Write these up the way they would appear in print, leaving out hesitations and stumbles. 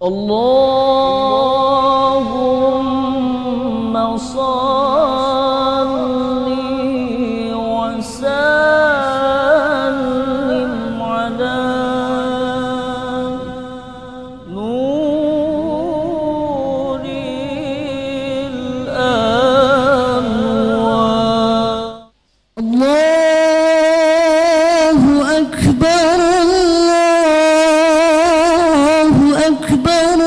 اللهم صل وسلم على نور الأنوار. الله أكبر الله أكبر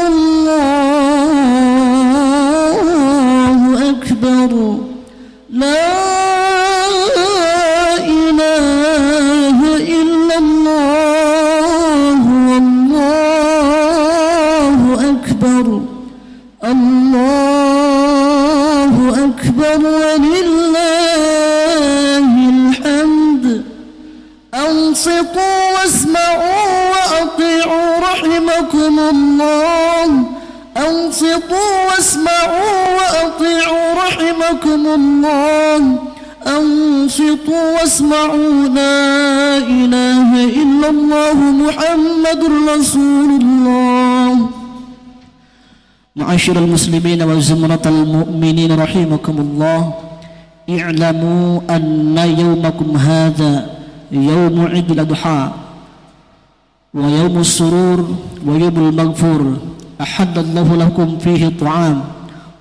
الله أكبر لا إله إلا الله والله أكبر الله أكبر ولله الحمد. أنصتوا واسمعوا وأطيعوا رحمكم الله. أنصتوا واسمعوا وأطيعوا رحمكم الله. أنصتوا واسمعوا لا إله إلا الله محمد رسول الله. معاشر المسلمين وزمرة المؤمنين رحمكم الله، اعلموا أن يومكم هذا يوم عيد الأضحى ويوم السرور ويوم المغفور. أحل الله لكم فيه الطعام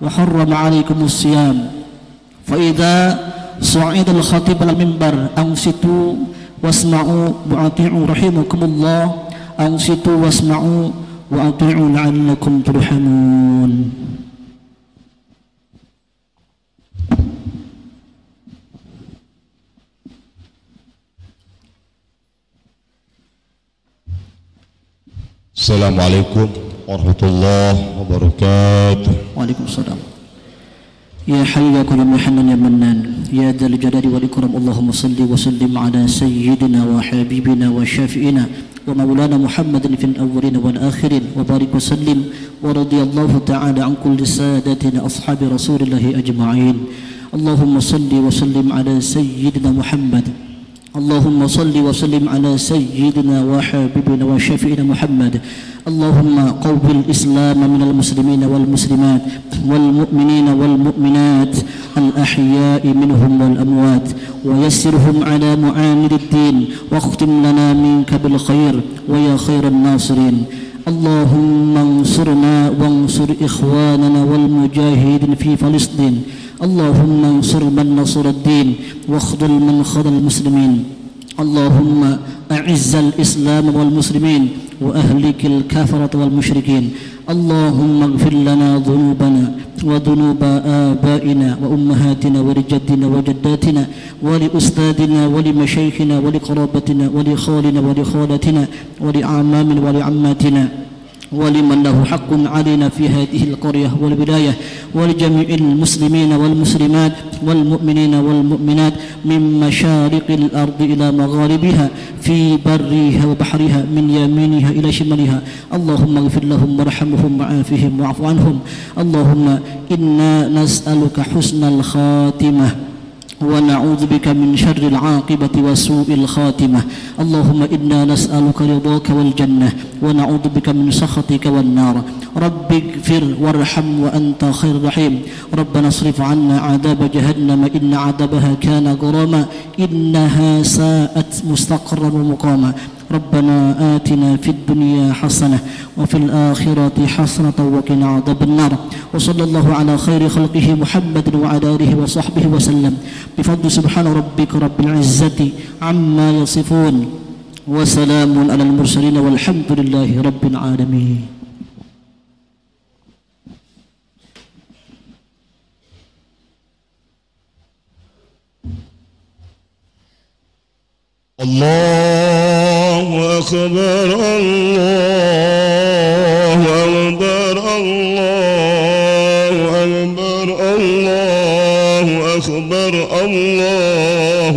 وحرم عليكم الصيام. فإذا صعد الخطيب على المنبر أنصتوا واسمعوا وأطيعوا رحمكم الله. أنصتوا واسمعوا وأطيعوا لعلكم ترحمون. Assalamualaikum warahmatullahi wabarakatuh. Waalaikumsalam. Ya Hayy ya Qayyum ya Hannan ya Mannan ya Dzal Jalali wal Ikram. Allahumma salli wa sallim ala sayyidina wa habibina wa syafi'ina wa maulana Muhammadin fil awwalin wal akhirin wa barik wa sallim wa radiyallahu ta'ala an kulli sadatina ashabi Rasulillahi ajma'in. Allahumma salli wa sallim ala sayyidina Muhammad. اللهم صل وسلم على سيدنا وحبيبنا وشفيعنا محمد. اللهم قوي الإسلام من المسلمين والمسلمات والمؤمنين والمؤمنات الأحياء منهم والأموات ويسرهم على معامل الدين واختم لنا منك بالخير ويا خير الناصرين. اللهم انصرنا وانصر إخواننا والمجاهدين في فلسطين. اللهم انصر من نصر الدين واخذل من خذل المسلمين. اللهم أعز الإسلام والمسلمين وأهلك الكافرة والمشركين. اللهم اغفر لنا ذنوبنا وذنوب آبائنا وأمهاتنا ولجدنا وجداتنا ولأستاذنا ولمشايخنا ولقرابتنا ولخالنا ولخالتنا ولأعمامنا ولعماتنا ولمن له حق علينا في هذه القرية والولاية ولجميع المسلمين والمسلمات والمؤمنين والمؤمنات من مشارق الأرض إلى مغاربها في برها وبحرها من يمينها إلى شمالها. اللهم اغفر لهم وارحمهم وعافهم واعف عنهم. اللهم إنا نسألك حسن الخاتمة ونعوذ بك من شر العاقبة وسوء الخاتمة. اللهم إنا نسألك رضاك والجنة ونعوذ بك من سخطك والنار. رب اغفر وارحم وأنت خير الرحيم. ربنا اصرف عنا عذاب جهنم إن عذابها كان غراما إنها ساءت مستقرا ومقاما. ربنا آتنا في الدنيا حسنة وفي الآخرة حسنة وقنا عذاب النار. وصلى الله على خير خلقه محمد وعلى آله وصحبه وسلم بفضل سبحان ربك رب العزة عما يصفون وسلام على المرسلين والحمد لله رب العالمين. الله أكبر الله أكبر الله أكبر الله أكبر الله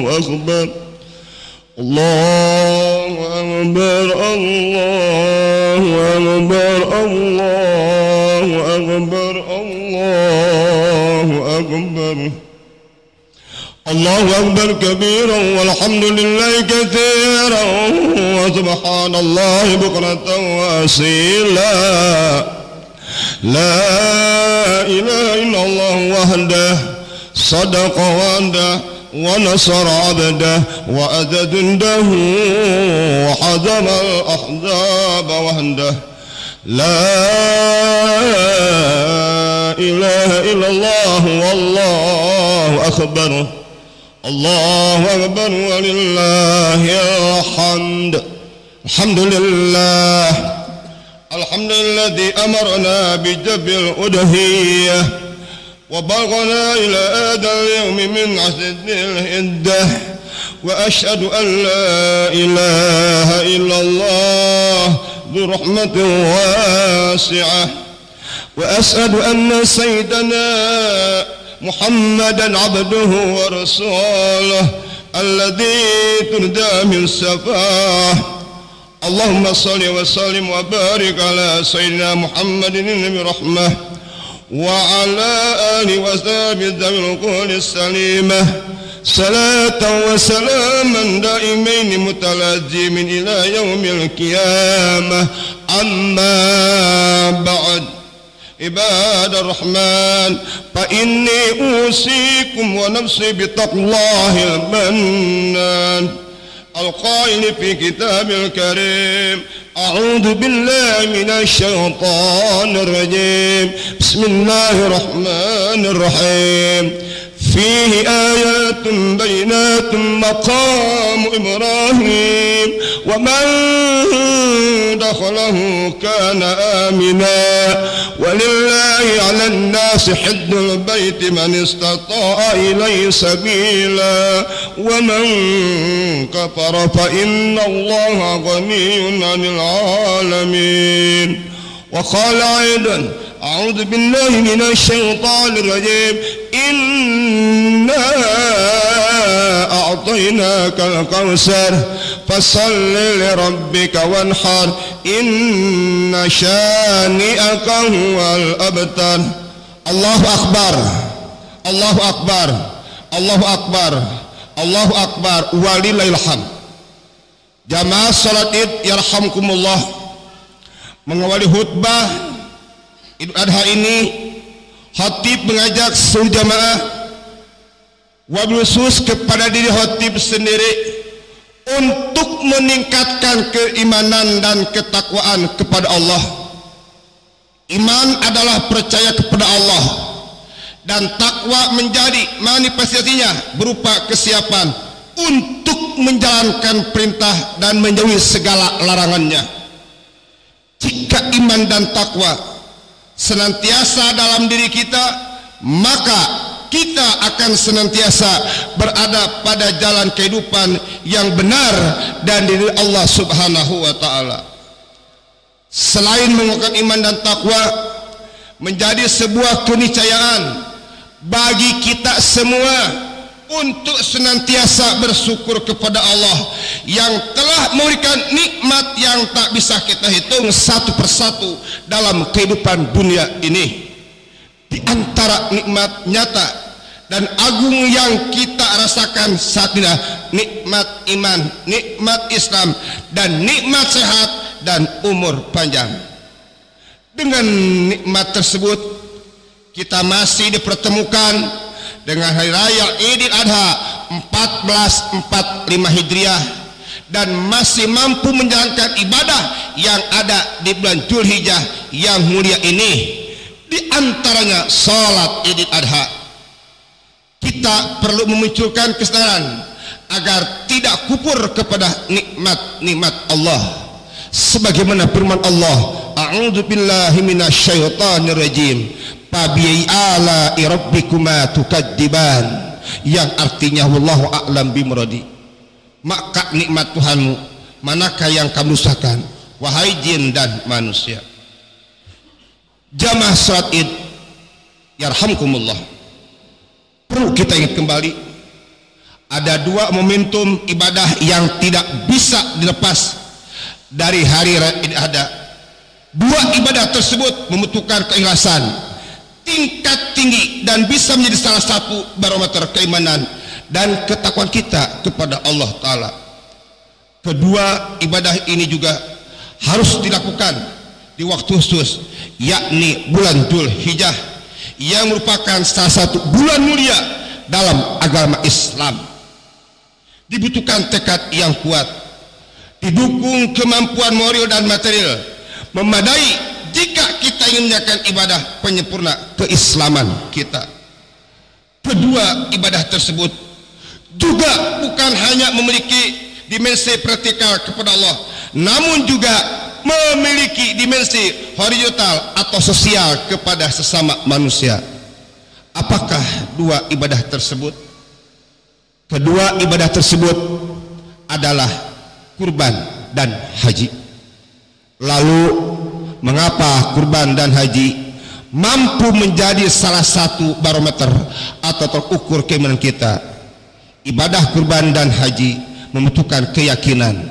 أكبر الله أكبر الله أكبر الله أكبر الله أكبر الله أكبر كبيرا والحمد لله كثيرا وسبحان الله بكرة وأصيلا لا إله إلا الله وحده صدق وعده ونصر عبده وأذى جنده وحزم الأحزاب وحده لا إله إلا الله والله أكبر الله أكبر ولله الحمد الحمد لله الحمد الذي أمرنا بجب الأضحية وبلغنا إلى هذا اليوم من عشد الهدة وأشهد أن لا إله إلا الله ذو رحمة واسعة وأشهد أن سيدنا محمدا عبده ورسوله الذي تردى من سفاه اللهم صل وسلم وبارك على سيدنا محمد النبي رحمة وعلى آله وصحبه ذوي العقول السليمة صلاة وسلاما دائمين متلازمين إلى يوم القيامة أما بعد عباد الرحمن فإني أوصيكم ونفسي بتقوى الله المنان القائل في كتاب الكريم أعوذ بالله من الشيطان الرجيم بسم الله الرحمن الرحيم فيه آيات بينات مقام إبراهيم ومن دخله كان آمنا ولله على الناس حج البيت من استطاع إليه سبيلا ومن كفر فإن الله غني عن العالمين وقال أيضا أعوذ بالله من الشيطان الرجيم إنا أعطيناك الكوثر فصل لربك وانحر إن شانئك هو الأبتر الله أكبر الله أكبر الله أكبر الله أكبر ولله الحمد. Jamaah salat Id yarhamkumullah, mengawali khutbah Idul Adha ini khatib mengajak seluruh jamaah wabil khusus kepada diri khatib sendiri untuk meningkatkan keimanan dan ketakwaan kepada Allah. Iman adalah percaya kepada Allah dan takwa menjadi manifestasinya berupa kesiapan untuk menjalankan perintah dan menjauhi segala larangannya. Jika iman dan takwa senantiasa dalam diri kita, maka kita akan senantiasa berada pada jalan kehidupan yang benar dan diri Allah Subhanahu wa ta'ala. Selain menguatkan iman dan takwa menjadi sebuah keniscayaan bagi kita semua untuk senantiasa bersyukur kepada Allah yang telah memberikan nikmat yang tak bisa kita hitung satu persatu dalam kehidupan dunia ini. Di antara nikmat nyata dan agung yang kita rasakan saat ini, nikmat iman, nikmat Islam, dan nikmat sehat dan umur panjang. Dengan nikmat tersebut kita masih dipertemukan dengan hari raya Idul Adha 1445 Hijriah dan masih mampu menjalankan ibadah yang ada di bulan Dzulhijjah yang mulia ini. Di antaranya salat Idul Adha. Kita perlu memunculkan kesadaran agar tidak kufur kepada nikmat-nikmat Allah. Sebagaimana firman Allah, A'udzu billahi minasyaitonir rajim. Fabi'ai ala'i rabbikuma tukadziban, yang artinya wallahu a'lam bimuradi. Maka nikmat Tuhanmu manakah yang kamu dustakan, wahai jin dan manusia. Jamaah salat Id yarhamkumullah, perlu kita ingat kembali ada dua momentum ibadah yang tidak bisa dilepas dari hari raya Idul Adha. Dua ibadah tersebut membutuhkan keikhlasan tingkat tinggi dan bisa menjadi salah satu barometer keimanan dan ketakwaan kita kepada Allah Ta'ala. Kedua, ibadah ini juga harus dilakukan di waktu khusus, yakni bulan Dzul Hijjah, yang merupakan salah satu bulan mulia dalam agama Islam. Dibutuhkan tekad yang kuat, didukung kemampuan moral dan material memadai jika kita ingin menjalankan ibadah penyempurna keislaman kita. Kedua, ibadah tersebut juga bukan hanya memiliki dimensi vertikal kepada Allah, namun juga memiliki dimensi horizontal atau sosial kepada sesama manusia. Apakah dua ibadah tersebut? Kedua ibadah tersebut adalah kurban dan haji. Lalu mengapa kurban dan haji mampu menjadi salah satu barometer atau tolak ukur keimanan kita? Ibadah kurban dan haji membutuhkan keyakinan,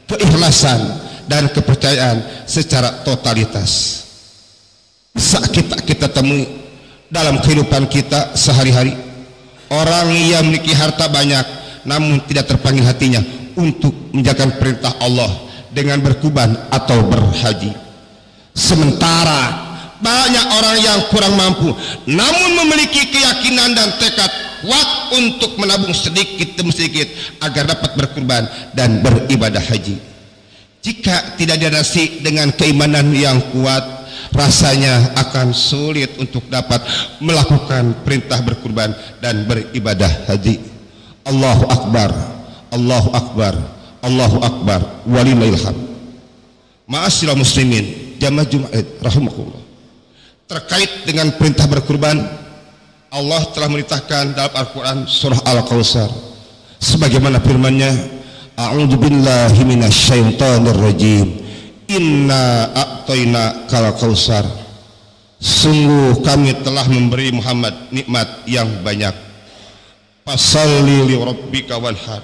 keikhlasan, dan kepercayaan secara totalitas. Bisa kita temui dalam kehidupan kita sehari-hari orang yang memiliki harta banyak namun tidak terpanggil hatinya untuk menjalankan perintah Allah dengan berkurban atau berhaji. Sementara banyak orang yang kurang mampu namun memiliki keyakinan dan tekad kuat untuk menabung sedikit demi sedikit agar dapat berkurban dan beribadah haji. Jika tidak dilandasi dengan keimanan yang kuat, rasanya akan sulit untuk dapat melakukan perintah berkurban dan beribadah haji. Allahu Akbar, Allahu Akbar, Allahu Akbar, walillahil hamd. Ma'asyiral muslimin, jamaah Jumat rahimakumullah. Terkait dengan perintah berkurban, Allah telah memerintahkan dalam Al-Quran surah Al-Kautsar sebagaimana firman-Nya, a'udzu billahi minasyaitonir rajim, inna a'tayna kal kautsar, sungguh kami telah memberi Muhammad nikmat yang banyak, fasalli li rabbika wanhar,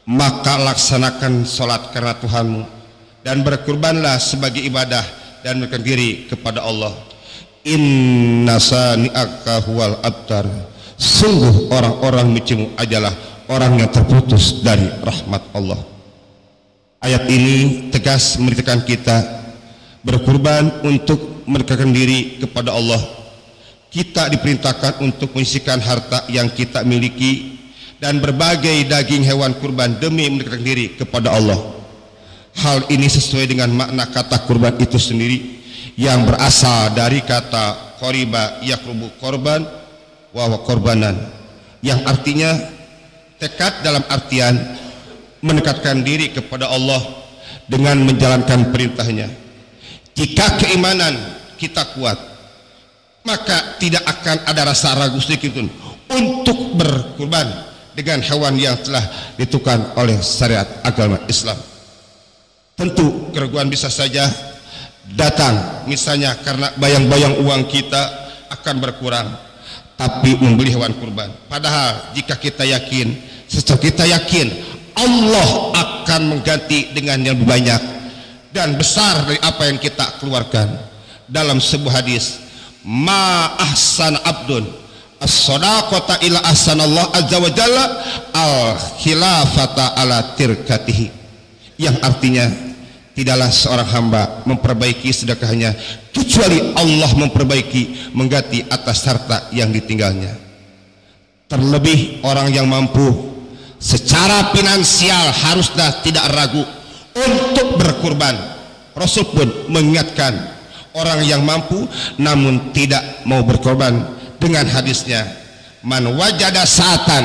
maka laksanakan salat karena Tuhanmu dan berkurbanlah sebagai ibadah dan berikan diri kepada Allah. Inna sani'aka huwal abtar, sungguh orang-orang mencimu adalah orang yang terputus dari rahmat Allah. Ayat ini tegas memerintahkan kita berkurban untuk mendekatkan diri kepada Allah. Kita diperintahkan untuk menyisihkan harta yang kita miliki dan berbagai daging hewan kurban demi mendekatkan diri kepada Allah. Hal ini sesuai dengan makna kata kurban itu sendiri yang berasal dari kata qoriba yakrubu korban wa korbanan, yang artinya tekad dalam artian mendekatkan diri kepada Allah dengan menjalankan perintahnya. Jika keimanan kita kuat, maka tidak akan ada rasa ragu sedikit pun untuk berkurban dengan hewan yang telah ditentukan oleh syariat agama Islam. Tentu keraguan bisa saja datang, misalnya karena bayang-bayang uang kita akan berkurang tapi membeli hewan kurban. Padahal jika kita yakin, setelah kita yakin Allah akan mengganti dengan yang lebih banyak dan besar dari apa yang kita keluarkan. Dalam sebuah hadis, ma ahsan abdun as-sadaqata ila ahsanallah azza wa jalla al-khilafata ala tirkatihi, yang artinya tidaklah seorang hamba memperbaiki sedekahnya kecuali Allah memperbaiki mengganti atas harta yang ditinggalnya. Terlebih orang yang mampu secara finansial haruslah tidak ragu untuk berkurban. Rasul pun mengingatkan orang yang mampu namun tidak mau berkorban dengan hadisnya, man wajada sa'atan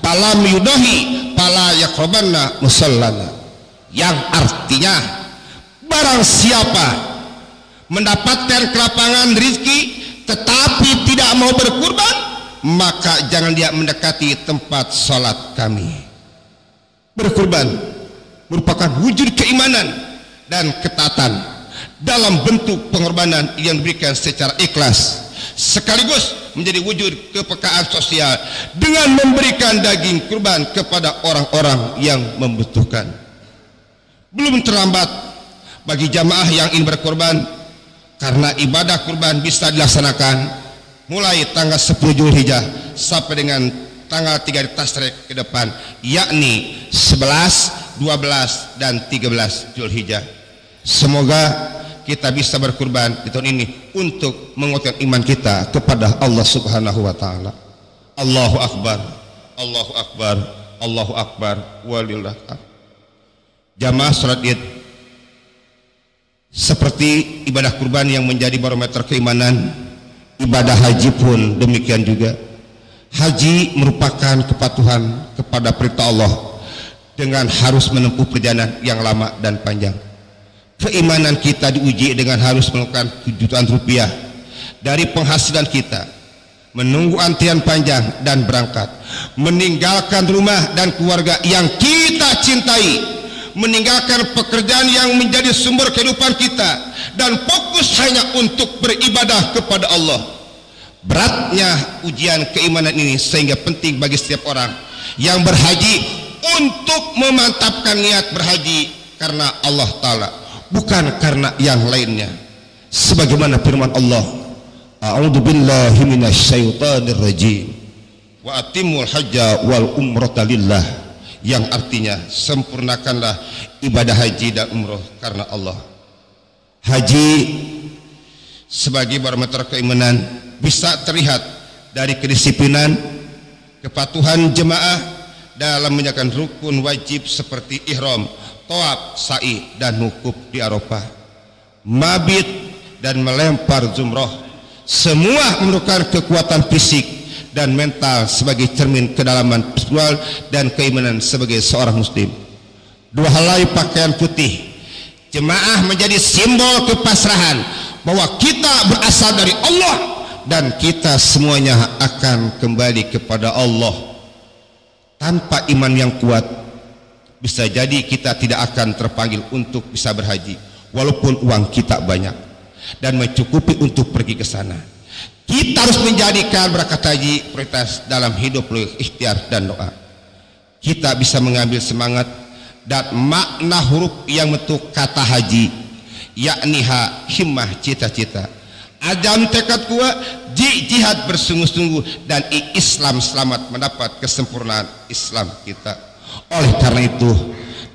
falam yudahi fala yaqrabanna musallana, yang artinya barang siapa mendapatkan kelapangan rezeki tetapi tidak mau berkurban, maka jangan dia mendekati tempat salat kami. Berkurban merupakan wujud keimanan dan ketaatan dalam bentuk pengorbanan yang diberikan secara ikhlas, sekaligus menjadi wujud kepekaan sosial dengan memberikan daging kurban kepada orang-orang yang membutuhkan. Belum terlambat bagi jamaah yang ingin berkorban, karena ibadah kurban bisa dilaksanakan mulai tanggal 10 Dzulhijjah sampai dengan tanggal 3 Tasrik ke depan, yakni 11, 12 dan 13 Zulhijjah. Semoga kita bisa berkurban di tahun ini untuk menguatkan iman kita kepada Allah Subhanahu wa taala. Allahu akbar, Allahu akbar, Allahu akbar, walillah. Jamaah salat Id, seperti ibadah kurban yang menjadi barometer keimanan, ibadah haji pun demikian juga. Haji merupakan kepatuhan kepada perintah Allah dengan harus menempuh perjalanan yang lama dan panjang. Keimanan kita diuji dengan harus melakukan jutaan rupiah dari penghasilan kita, menunggu antrian panjang dan berangkat, meninggalkan rumah dan keluarga yang kita cintai, meninggalkan pekerjaan yang menjadi sumber kehidupan kita, dan fokus hanya untuk beribadah kepada Allah. Beratnya ujian keimanan ini sehingga penting bagi setiap orang yang berhaji untuk memantapkan niat berhaji karena Allah Ta'ala, bukan karena yang lainnya. Sebagaimana firman Allah, a'udzu billahi minasyaitonir rajim, wa atimul hajja wal umrata lillah, yang artinya sempurnakanlah ibadah haji dan umroh karena Allah. Haji sebagai barometer keimanan bisa terlihat dari kedisiplinan, kepatuhan jemaah dalam menjalankan rukun wajib seperti ihram, tawaf, sa'i dan wukuf di Arafah, mabit dan melempar jumroh. Semua memerlukan kekuatan fisik dan mental sebagai cermin kedalaman spiritual dan keimanan sebagai seorang muslim. Dua helai pakaian putih jemaah menjadi simbol kepasrahan bahwa kita berasal dari Allah dan kita semuanya akan kembali kepada Allah. Tanpa iman yang kuat, bisa jadi kita tidak akan terpanggil untuk bisa berhaji walaupun uang kita banyak dan mencukupi untuk pergi ke sana. Kita harus menjadikan berangkat haji prioritas dalam hidup, ikhtiar dan doa. Kita bisa mengambil semangat dan makna huruf yang bentuk kata haji, yakni himmah, cita-cita, azam tekad kuat, jihad bersungguh-sungguh, dan Islam selamat mendapat kesempurnaan Islam kita. Oleh karena itu,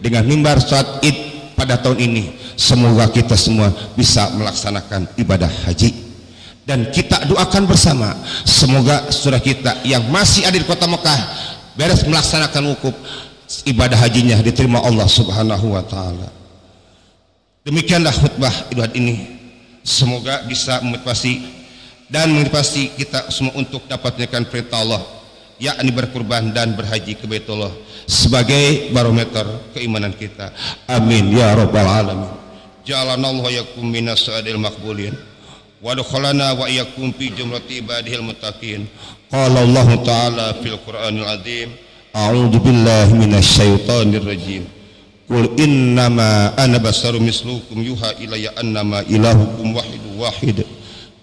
dengan mimbar salat Id pada tahun ini, semoga kita semua bisa melaksanakan ibadah haji, dan kita doakan bersama semoga saudara kita yang masih ada di kota Mekah beres melaksanakan wukuf, ibadah hajinya diterima Allah Subhanahu wa taala. Demikianlah khutbah Idul Adha ini. Semoga bisa memotivasi dan memotivasi kita semua untuk dapat menjalankan perintah Allah, yakni berkurban dan berhaji ke Baitullah sebagai barometer keimanan kita. Amin ya rabbal alamin. Ja'alanallahu yakum minas sa'adil maqbulin wa adkhalana wa iyyakum fi jumrati ibadihil muttaqin. Qala Allah Ta'ala fil Qur'anil azim, a'udzu billahi minasyaitonir rajim. Qul innama ana basarum mislukum yuha ilayya annama ilahukum wahid.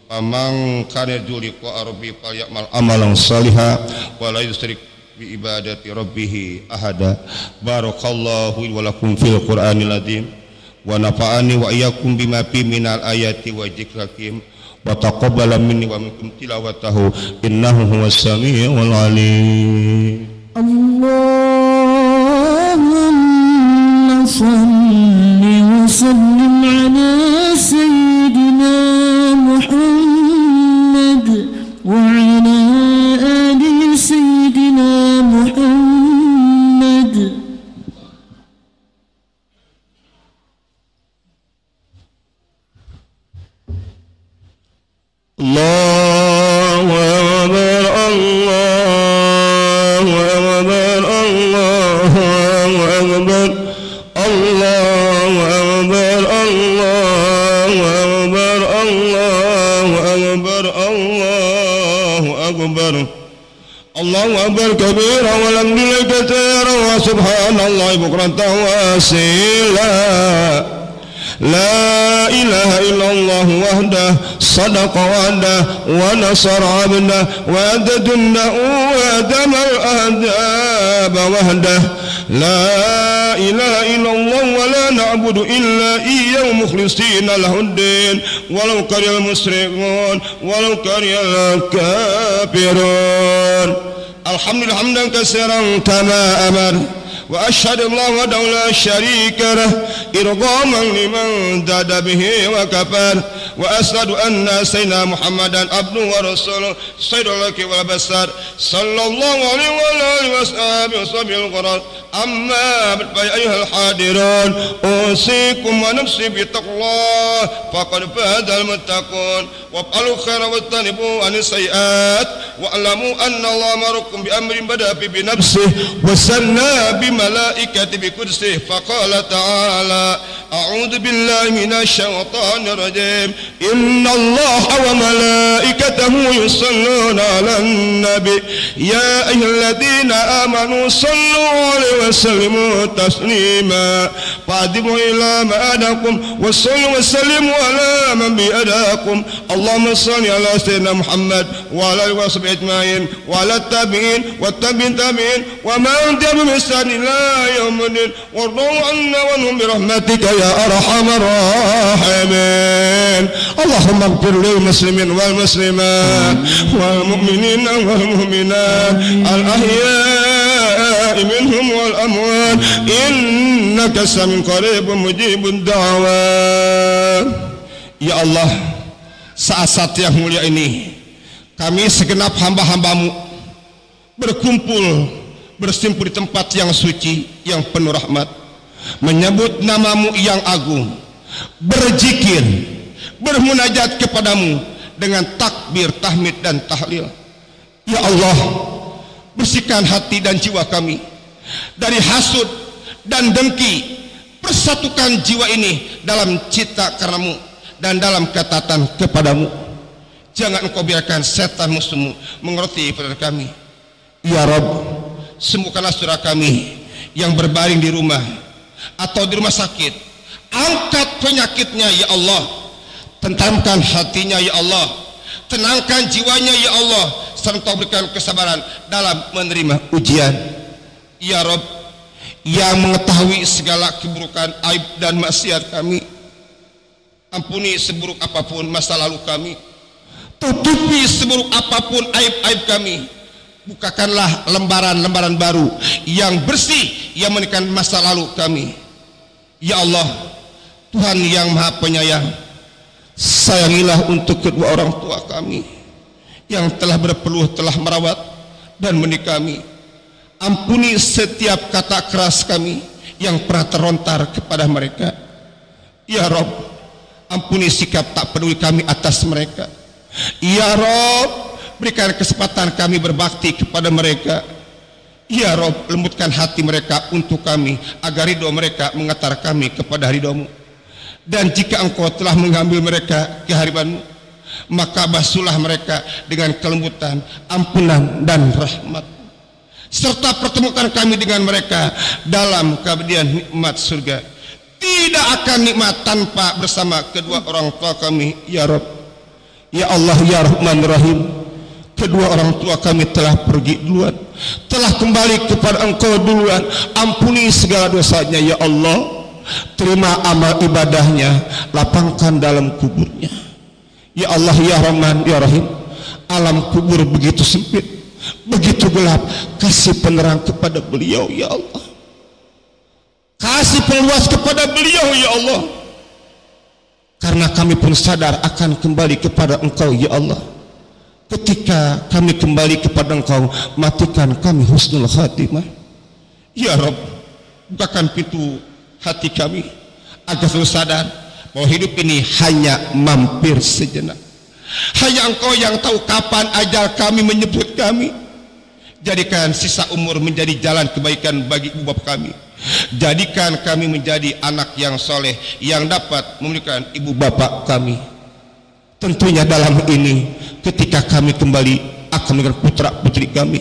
Faman kana yarju liqa'a rabbih falyamal amalan shalihan wa la yusyrik bi ibadati rabbih ahada. Barakallahu wa lakum fil Qur'anil azim wa nafa'ani wa iyyakum bima fi minal ayati wa dzikril hakim wa taqabbala minni wa minkum tilawatahu innahu huwas samiul alim. Allahumma salli wa sallim ala sayyidina Muhammad wa ala ali sayyidina Muhammad. Allahu akbar, Allahu akbar, Allahu akbar, Allahu akbar, Allahu akbar, Allahu akbar, Allahu akbar, Allahu akbar kabira walhamdulillahi katsira wa subhanallahi bukratan wa asila. La ilaha illallah wahdah sadaqa wa'dah wa nasara 'abdah wa adadunna wa damal adab wahdah. La ilaha illallah wa la na'budu illa iyyahu mukhlishina lahuddin walau karihal musyrikun walau karihal kafirun. alhamdulillah hamdan katsiran kama amar wa asyhadu an la ilaha illa syarika lah irghaman liman dada bihi wa kafar wa asyhadu anna sayyidina Muhammadan abduhu wa rasuluh sayyidul laki wal basar sallallahu alaihi wa alihi washabihi al-quran amma fa ayyuhal hadirun usikum wa nafsi bi taqwa faqad fazal muttaqun wa qalu khairan wa tanibu anis sayiat wa alamu anna Allah amarukum bi amrin bada bi nafsihi wa sanna bi malaikati bi kursi faqala ta'ala a'udzu billahi minasy syaithanir rajim inna allaha wa malaikatahu yusalluna 'alan nabi ya ayyuhalladzina amanu sallu 'alaihi wa sallimu taslima fa'dimu ila ma adakum wa sallu wa sallimu ala man bi adakum Allahumma shalli ala sayyidina Muhammad wa ala alihi wa sahbihi ajma'in wa ala tabi'in wa tabi'in tabi'in wa man tabi'ahum bi ihsan ila yaumil warḍu 'anna wa anhum bi rahmatika ya arhamar rahimin Allahumma ighfir lil muslimin wal muslimat wal mu'minina wal mu'minat al ahya'i minhum wal amwat innaka sami'un qaribun mujibud da'wat. Ya Allah, saat-saat yang mulia ini kami segenap hamba-hambamu berkumpul bersimpul di tempat yang suci yang penuh rahmat, menyebut namamu yang agung, berzikir, bermunajat kepadamu dengan takbir, tahmid dan tahlil. Ya Allah, bersihkan hati dan jiwa kami dari hasud dan dengki, persatukan jiwa ini dalam cinta karenamu dan dalam ketaatan kepadamu. Jangan engkau biarkan setan musuhmu mengerti pada kami. Ya Rabb, sembuhkanlah saudara kami yang berbaring di rumah atau di rumah sakit. Angkat penyakitnya ya Allah, tenteramkan hatinya ya Allah, tenangkan jiwanya ya Allah, serta berikan kesabaran dalam menerima ujian. Ya Rabb, yang mengetahui segala keburukan, aib dan maksiat kami, ampuni seburuk apapun masa lalu kami, tutupi seburuk apapun aib-aib kami, bukakanlah lembaran-lembaran baru yang bersih yang menekan masa lalu kami. Ya Allah, Tuhan yang Maha Penyayang, sayangilah untuk kedua orang tua kami yang telah berpeluh, telah merawat dan mendidik kami. Ampuni setiap kata keras kami yang pernah terlontar kepada mereka. Ya Rabb, ampuni sikap tak peduli kami atas mereka. Ya Rabb, berikan kesempatan kami berbakti kepada mereka. Ya Rabb, lembutkan hati mereka untuk kami agar ridho mereka mengantar kami kepada ridho-Mu. Dan jika Engkau telah mengambil mereka ke hariban-Mu, maka basuhlah mereka dengan kelembutan, ampunan dan rahmat, serta pertemukan kami dengan mereka dalam keabadian nikmat surga. Tidak akan nikmat tanpa bersama kedua orang tua kami. Ya Rabb, ya Allah, ya Rahman Rahim, kedua orang tua kami telah pergi duluan, telah kembali kepada Engkau duluan. Ampuni segala dosanya ya Allah, terima amal ibadahnya, lapangkan dalam kuburnya. Ya Allah, ya Rahman, ya Rahim, alam kubur begitu sempit, begitu gelap, kasih penerang kepada beliau ya Allah, kasih peluas kepada beliau ya Allah, karena kami pun sadar akan kembali kepada Engkau ya Allah. Ketika kami kembali kepada Engkau, matikan kami husnul khatimah. Ya Rabb, bukakan pintu hati kami agar selalu sadar bahwa hidup ini hanya mampir sejenak. Hanya Engkau yang tahu kapan ajal kami menyebut kami. Jadikan sisa umur menjadi jalan kebaikan bagi ibu bapa kami. Jadikan kami menjadi anak yang soleh yang dapat memberikan ibu bapak kami. Tentunya dalam ini ketika kami kembali akan dengan putra putri kami,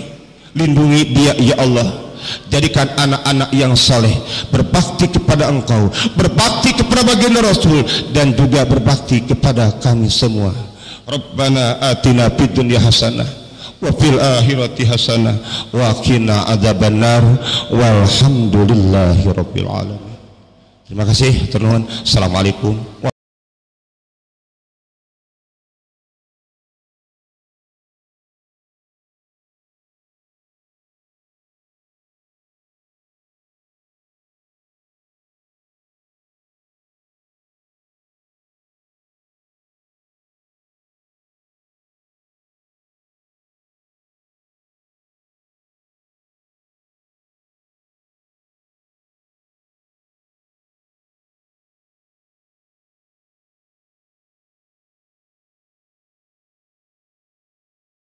lindungi dia ya Allah. Jadikan anak-anak yang soleh berbakti kepada Engkau, berbakti kepada baginda Rasul, dan juga berbakti kepada kami semua. Rabbana atina fid dunya hasanah wa fil akhirati hasanah wa qina adzabannar walhamdulillahi rabbil alamin. Terima kasih, Assalamualaikum.